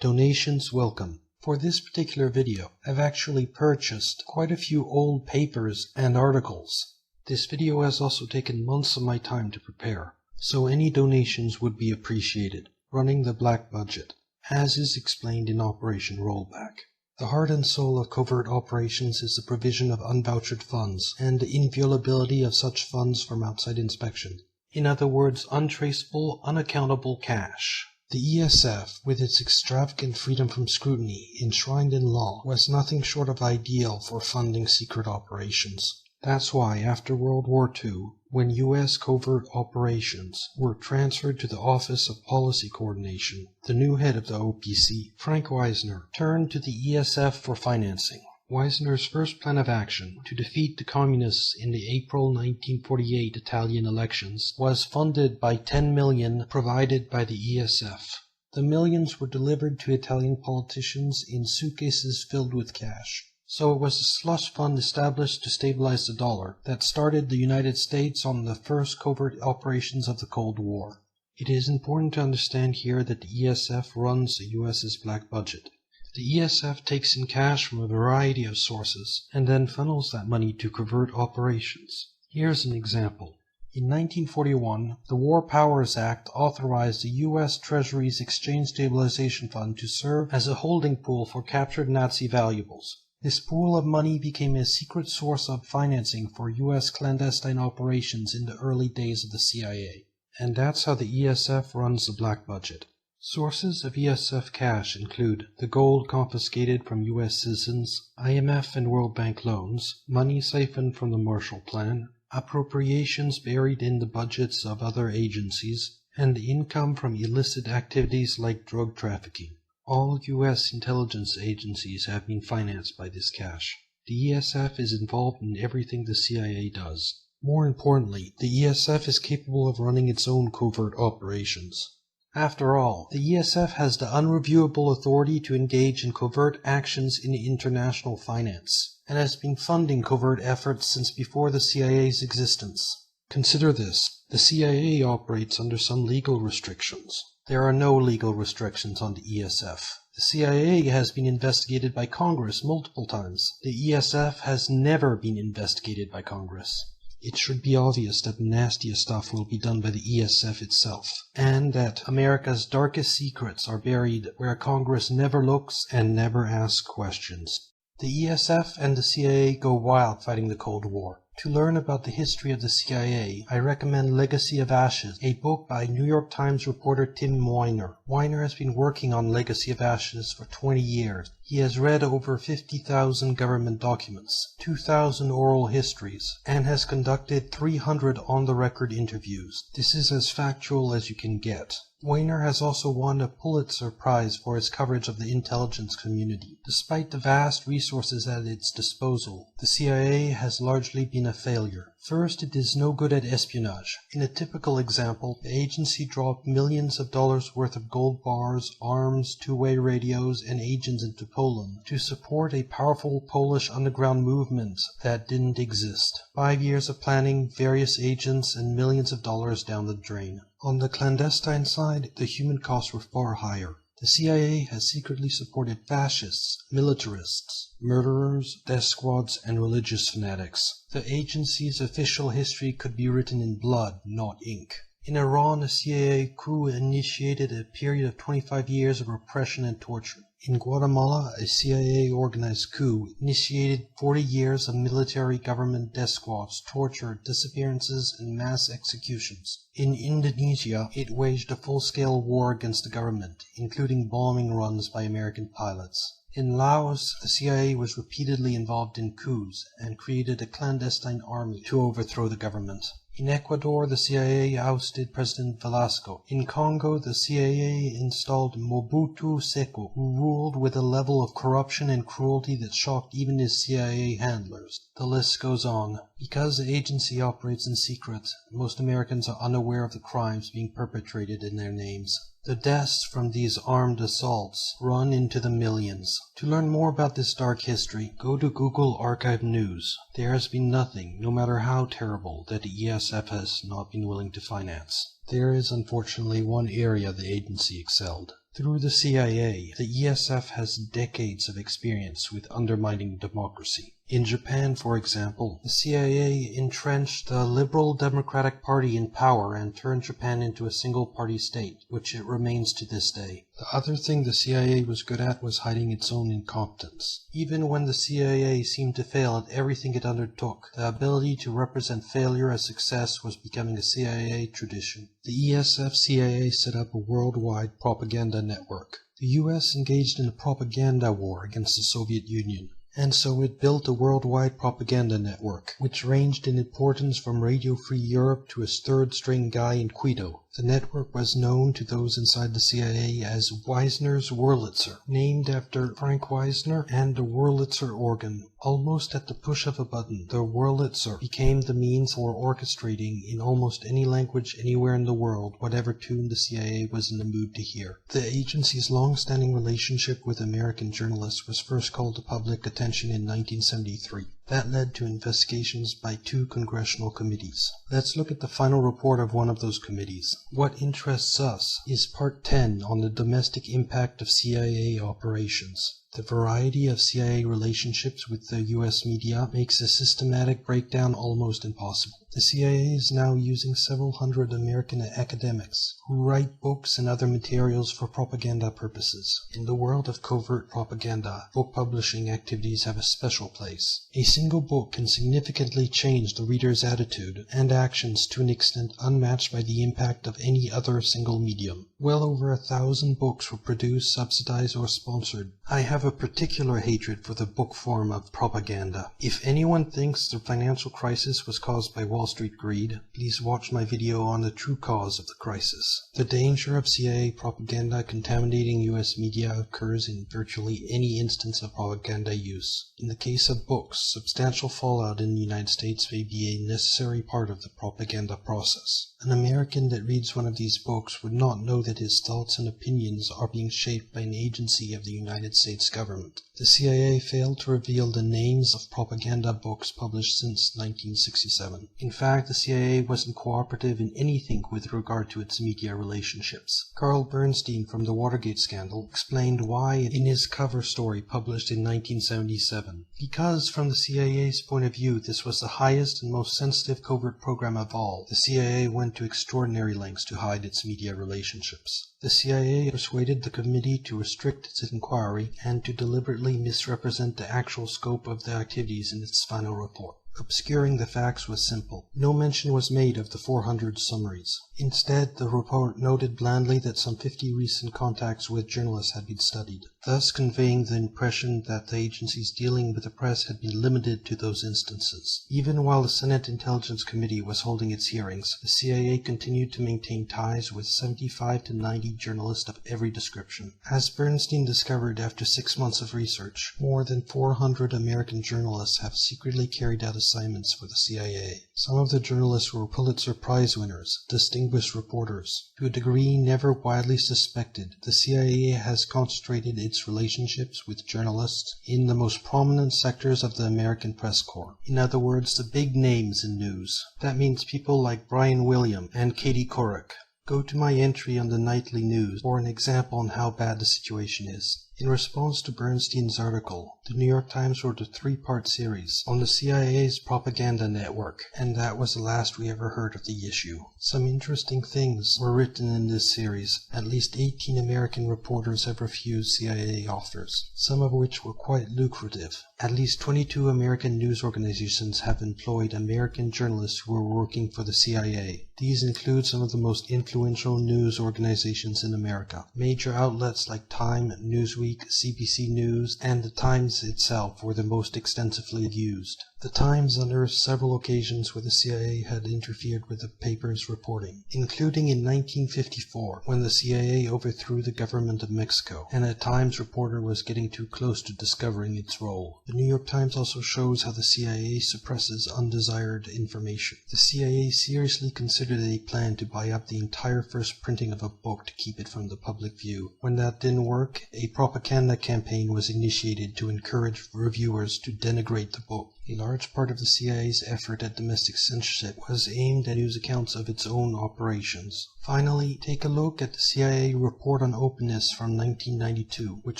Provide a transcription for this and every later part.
Donations welcome. For this particular video, I've actually purchased quite a few old papers and articles. This video has also taken months of my time to prepare, so any donations would be appreciated. Running the black budget, as is explained in Operation Rollback. The heart and soul of covert operations is the provision of unvouchered funds and the inviolability of such funds from outside inspection. In other words, untraceable, unaccountable cash. The ESF, with its extravagant freedom from scrutiny enshrined in law, was nothing short of ideal for funding secret operations. That's why, after World War II, when U.S. covert operations were transferred to the Office of Policy Coordination, the new head of the OPC, Frank Wisner, turned to the ESF for financing. Wisner's first plan of action, to defeat the Communists in the April 1948 Italian elections, was funded by $10 million provided by the ESF. The millions were delivered to Italian politicians in suitcases filled with cash. So it was a slush fund established to stabilize the dollar that started the United States on the first covert operations of the Cold War. It is important to understand here that the ESF runs the US's black budget. The ESF takes in cash from a variety of sources and then funnels that money to covert operations. Here's an example. In 1941, the War Powers Act authorized the U.S. Treasury's Exchange Stabilization Fund to serve as a holding pool for captured Nazi valuables. This pool of money became a secret source of financing for U.S. clandestine operations in the early days of the CIA. And that's how the ESF runs the black budget. Sources of ESF cash include the gold confiscated from U.S. citizens, IMF and World Bank loans, money siphoned from the Marshall Plan, appropriations buried in the budgets of other agencies, and income from illicit activities like drug trafficking. All U.S. intelligence agencies have been financed by this cash. The ESF is involved in everything the CIA does. More importantly, the ESF is capable of running its own covert operations. After all, the ESF has the unreviewable authority to engage in covert actions in international finance, and has been funding covert efforts since before the CIA's existence. Consider this: the CIA operates under some legal restrictions. There are no legal restrictions on the ESF. The CIA has been investigated by Congress multiple times. The ESF has never been investigated by Congress. It should be obvious that the nastiest stuff will be done by the ESF itself, and that America's darkest secrets are buried where Congress never looks and never asks questions. The ESF and the CIA go wild fighting the Cold War. To learn about the history of the CIA, I recommend Legacy of Ashes, a book by New York Times reporter Tim Weiner. Weiner has been working on Legacy of Ashes for 20 years. He has read over 50,000 government documents, 2,000 oral histories, and has conducted 300 on-the-record interviews. This is as factual as you can get. Weiner has also won a Pulitzer Prize for his coverage of the intelligence community. Despite the vast resources at its disposal, the CIA has largely been a failure. First, it is no good at espionage. In a typical example, the agency dropped millions of dollars worth of gold bars, arms, two-way radios, and agents into Poland to support a powerful Polish underground movement that didn't exist. 5 years of planning, various agents, and millions of dollars down the drain. On the clandestine side, the human costs were far higher. The CIA has secretly supported fascists, militarists, murderers, death squads, and religious fanatics. The agency's official history could be written in blood, not ink. In Iran, a CIA coup initiated a period of 25 years of repression and torture. In Guatemala, a CIA-organized coup initiated 40 years of military government death squads, torture, disappearances, and mass executions. In Indonesia, it waged a full-scale war against the government, including bombing runs by American pilots. In Laos, the CIA was repeatedly involved in coups and created a clandestine army to overthrow the government. In Ecuador, the CIA ousted President Velasco. In Congo, the CIA installed Mobutu Seko, who ruled with a level of corruption and cruelty that shocked even his CIA handlers. The list goes on. Because the agency operates in secret, most Americans are unaware of the crimes being perpetrated in their names. The deaths from these armed assaults run into the millions. To learn more about this dark history, go to Google Archive News. There has been nothing, no matter how terrible, that the ESF has not been willing to finance. There is unfortunately one area the agency excelled. Through the CIA, the ESF has decades of experience with undermining democracy. In Japan, for example, the CIA entrenched the Liberal Democratic Party in power and turned Japan into a single-party state, which it remains to this day. The other thing the CIA was good at was hiding its own incompetence. Even when the CIA seemed to fail at everything it undertook, the ability to represent failure as success was becoming a CIA tradition. The ESF-CIA set up a worldwide propaganda network. The US engaged in a propaganda war against the Soviet Union. And so it built a worldwide propaganda network, which ranged in importance from Radio Free Europe to a third-string guy in Quito. The network was known to those inside the CIA as Wisner's Wurlitzer, named after Frank Wisner and the Wurlitzer organ. Almost at the push of a button, the Wurlitzer became the means for orchestrating in almost any language anywhere in the world whatever tune the CIA was in the mood to hear. The agency's long-standing relationship with American journalists was first called to public attention in 1973. That led to investigations by 2 congressional committees. Let's look at the final report of one of those committees. What interests us is Part 10 on the domestic impact of CIA operations. The variety of CIA relationships with the US media makes a systematic breakdown almost impossible. The CIA is now using several hundred American academics who write books and other materials for propaganda purposes. In the world of covert propaganda, book publishing activities have a special place. A single book can significantly change the reader's attitude and actions to an extent unmatched by the impact of any other single medium. Well over 1,000 books were produced, subsidized, or sponsored. I have a particular hatred for the book form of propaganda. If anyone thinks the financial crisis was caused by Wall Street greed, please watch my video on the true cause of the crisis. The danger of CIA propaganda contaminating US media occurs in virtually any instance of propaganda use. In the case of books, substantial fallout in the United States may be a necessary part of the propaganda process. An American that reads one of these books would not know that his thoughts and opinions are being shaped by an agency of the United States government. The CIA failed to reveal the names of propaganda books published since 1967. In fact, the CIA wasn't cooperative in anything with regard to its media relationships. Carl Bernstein from the Watergate scandal explained why in his cover story published in 1977. Because from the CIA's point of view this was the highest and most sensitive covert program of all, the CIA went to extraordinary lengths to hide its media relationships. The CIA persuaded the committee to restrict its inquiry and to deliberately misrepresent the actual scope of the activities in its final report. Obscuring the facts was simple. No mention was made of the 400 summaries. Instead, the report noted blandly that some 50 recent contacts with journalists had been studied, thus conveying the impression that the agency's dealing with the press had been limited to those instances. Even while the Senate Intelligence Committee was holding its hearings, the CIA continued to maintain ties with 75 to 90 journalists of every description. As Bernstein discovered after 6 months of research, more than 400 American journalists have secretly carried out assignments for the CIA. Some of the journalists were Pulitzer Prize winners, distinguished reporters. To a degree never widely suspected, the CIA has concentrated its relationships with journalists in the most prominent sectors of the American press corps. In other words, the big names in news. That means people like Brian William and Katie Couric. Go to my entry on the Nightly News for an example on how bad the situation is. In response to Bernstein's article, the New York Times wrote a 3-part series on the CIA's propaganda network, and that was the last we ever heard of the issue. Some interesting things were written in this series. At least 18 American reporters have refused CIA offers, some of which were quite lucrative. At least 22 American news organizations have employed American journalists who were working for the CIA. These include some of the most influential news organizations in America. Major outlets like Time, Newsweek, CBC News, and the Times itself were the most extensively used. The Times unearthed several occasions where the CIA had interfered with the paper's reporting, including in 1954, when the CIA overthrew the government of Mexico, and a Times reporter was getting too close to discovering its role. The New York Times also shows how the CIA suppresses undesired information. The CIA seriously considered a plan to buy up the entire first printing of a book to keep it from the public view. When that didn't work, a propaganda campaign was initiated to encourage reviewers to denigrate the book. A large part of the CIA's effort at domestic censorship was aimed at news accounts of its own operations. Finally, take a look at the CIA Report on Openness from 1992, which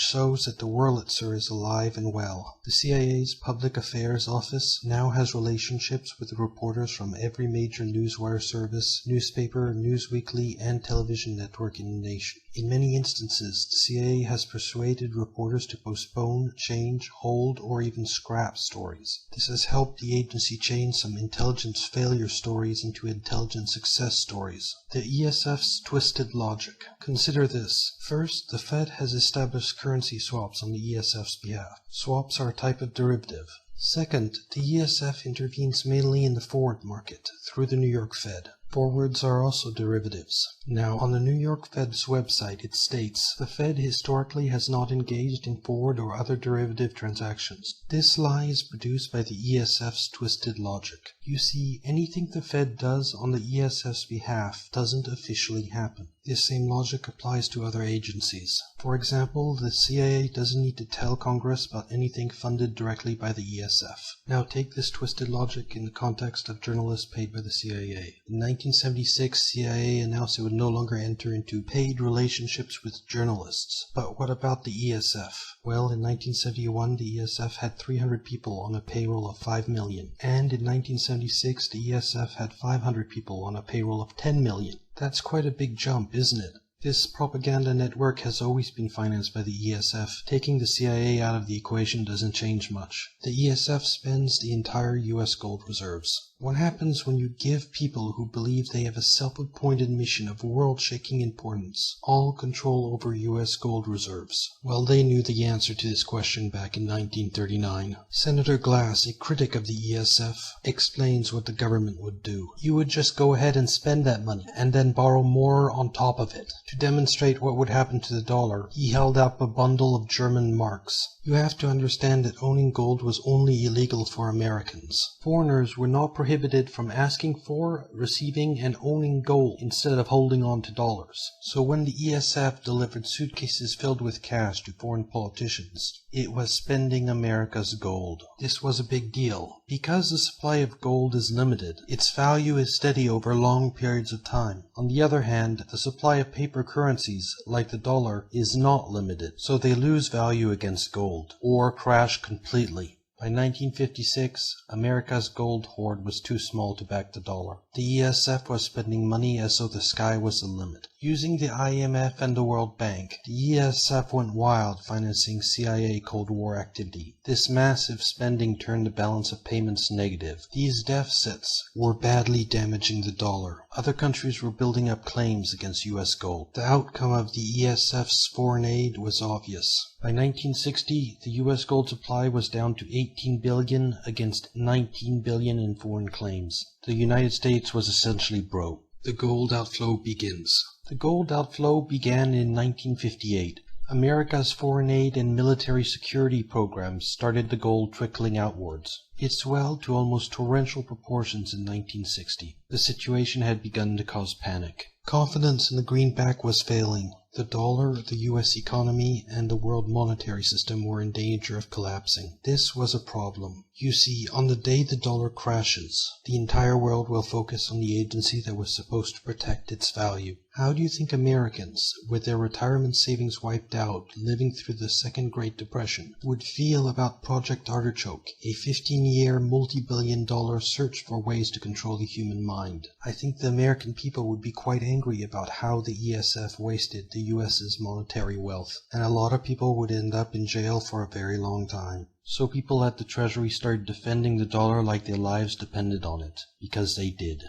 shows that the Wurlitzer is alive and well. The CIA's Public Affairs Office now has relationships with reporters from every major newswire service, newspaper, newsweekly, and television network in the nation. In many instances, the CIA has persuaded reporters to postpone, change, hold, or even scrap stories. This has helped the agency change some intelligence failure stories into intelligence success stories. The ESF's twisted logic. Consider this. First, the Fed has established currency swaps on the ESF's behalf. Swaps are a type of derivative. Second, the ESF intervenes mainly in the forward market through the New York Fed. Forwards are also derivatives. Now, on the New York Fed's website, it states, the Fed historically has not engaged in forward or other derivative transactions. This lie is produced by the ESF's twisted logic. You see, anything the Fed does on the ESF's behalf doesn't officially happen. This same logic applies to other agencies. For example, the CIA doesn't need to tell Congress about anything funded directly by the ESF. Now take this twisted logic in the context of journalists paid by the CIA. In 1976, CIA announced it would no longer enter into paid relationships with journalists. But what about the ESF? Well, in 1971, the ESF had 300 people on a payroll of 5 million. And in 1976, the ESF had 500 people on a payroll of 10 million. That's quite a big jump, isn't it? This propaganda network has always been financed by the ESF. Taking the CIA out of the equation doesn't change much. The ESF spends the entire US gold reserves. What happens when you give people who believe they have a self-appointed mission of world-shaking importance all control over US gold reserves? Well, they knew the answer to this question back in 1939. Senator Glass, a critic of the ESF, explains what the government would do. You would just go ahead and spend that money, and then borrow more on top of it. To demonstrate what would happen to the dollar, he held up a bundle of German marks. You have to understand that owning gold was only illegal for Americans. Foreigners were not prohibited from asking for, receiving, and owning gold instead of holding on to dollars. So when the ESF delivered suitcases filled with cash to foreign politicians, it was spending America's gold. This was a big deal. Because the supply of gold is limited, its value is steady over long periods of time. On the other hand, the supply of paper currencies, like the dollar, is not limited, so they lose value against gold, or crash completely. By 1956, America's gold hoard was too small to back the dollar. The ESF was spending money as though the sky was the limit. Using the IMF and the World Bank, the ESF went wild financing CIA Cold War activity. This massive spending turned the balance of payments negative. These deficits were badly damaging the dollar. Other countries were building up claims against US gold. The outcome of the ESF's foreign aid was obvious. By 1960, the US gold supply was down to 18 billion against 19 billion in foreign claims. The United States was essentially broke. The gold outflow begins. The gold outflow began in 1958. America's foreign aid and military security programs started the gold trickling outwards. It swelled to almost torrential proportions in 1960. The situation had begun to cause panic. Confidence in the greenback was failing. The dollar, the U.S. economy, and the world monetary system were in danger of collapsing. This was a problem. You see, on the day the dollar crashes, the entire world will focus on the agency that was supposed to protect its value. How do you think Americans, with their retirement savings wiped out, living through the Second Great Depression, would feel about Project Artichoke, a 15-year, multi-billion-dollar search for ways to control the human mind? I think the American people would be quite angry about how the ESF wasted the U.S.'s monetary wealth, and a lot of people would end up in jail for a very long time. So people at the Treasury started defending the dollar like their lives depended on it, because they did.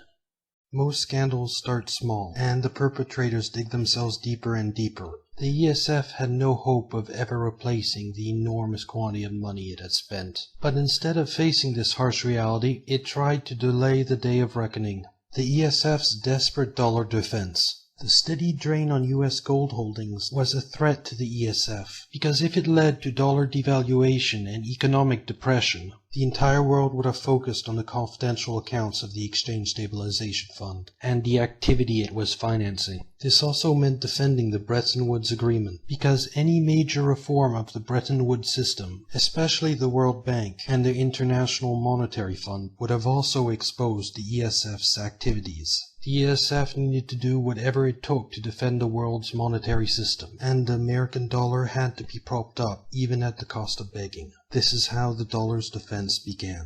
Most scandals start small, and the perpetrators dig themselves deeper and deeper. The ESF had no hope of ever replacing the enormous quantity of money it had spent. But instead of facing this harsh reality, it tried to delay the day of reckoning. The ESF's desperate dollar defense. The steady drain on U.S. gold holdings was a threat to the ESF, because if it led to dollar devaluation and economic depression, the entire world would have focused on the confidential accounts of the Exchange Stabilization Fund and the activity it was financing. This also meant defending the Bretton Woods Agreement, because any major reform of the Bretton Woods system, especially the World Bank and the International Monetary Fund, would have also exposed the ESF's activities. The ESF needed to do whatever it took to defend the world's monetary system, and the American dollar had to be propped up even at the cost of begging. This is how the dollar's defense began.